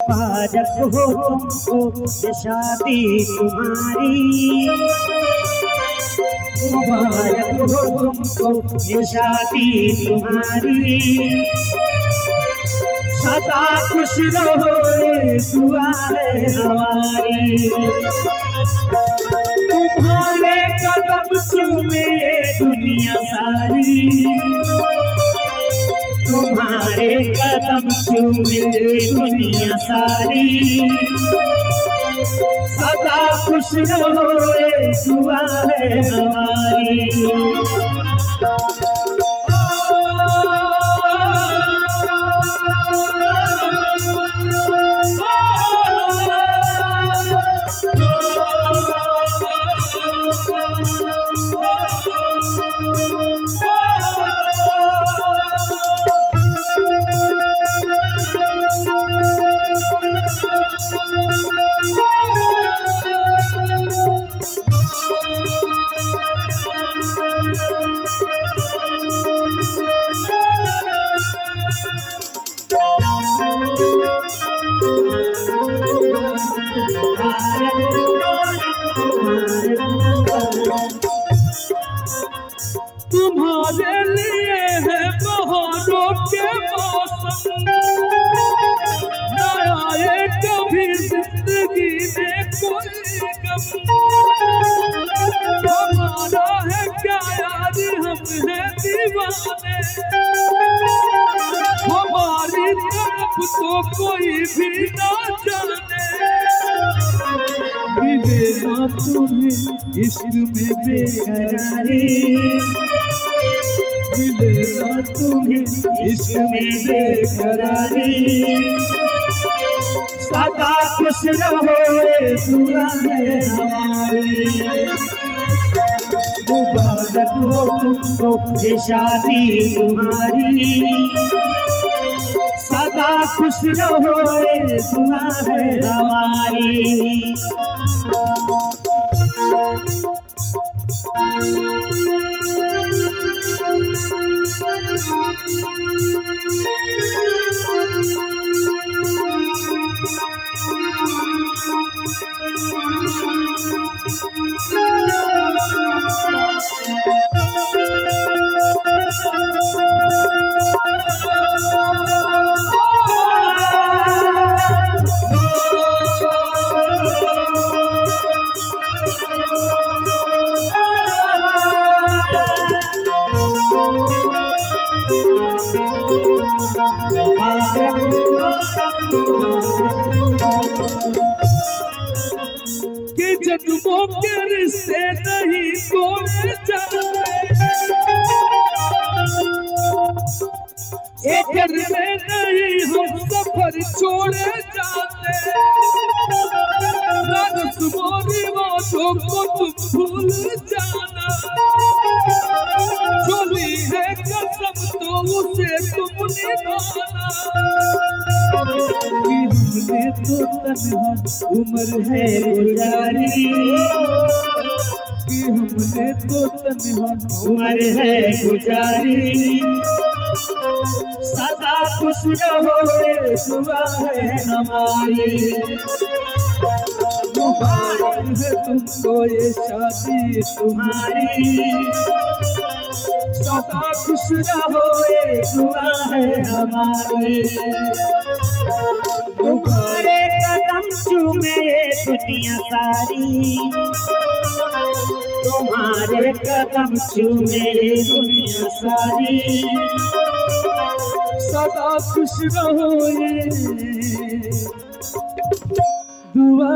मुबारक हो तुमको ये शादी तुम्हारी, मुबारक हो तुमको ये शादी तुम्हारी। सदा खुश रहो दुआ है हमारी, तुम्हारे कदम चूमे दुनिया सारी, तुम्हारे कदम चूमे दुनिया सारी। सदा खुश रहो दुआ है हमारी। तुम्हारे लिए है बहारों के मौसम, न आए कभी जिंदगी में कोई गम। हमारा है क्या यार, हम हैं दीवाने, हमारी तरफ तो कोई भी ना जाने। मिलेगा तुम्हें इश्क में बेकरारी, मिलेगा तुम्हें इश्क में बेकरारी। सदा खुश रहो दुआ है हमारी, मुबारक हो तुमको ये शादी तुम्हारी। सदा खुश रहो दुआ है हमारी। कि जन्मों के रिश्ते नहीं तोड़े जाते, एक में नहीं हम सफर छोड़े जाते। रस्मों रिवाजों को तुम भूल जाना, चोली है कसम तो उसे तुम निभाना। हमने तो तन्हा उम्र है गुजारी, कि हमने तो तन्हा उम्र है गुजारी। सदा खुश रहो दुआ है हमारी, मुबारक है तुमको ये शादी तुम्हारी। सदा खुश रहो दुआ है हमारी। तुम्हारे कदम चूमे दुनिया सारी, तुम्हारे कदम चूमे दुनिया सारी। सदा खुश रहो दुआ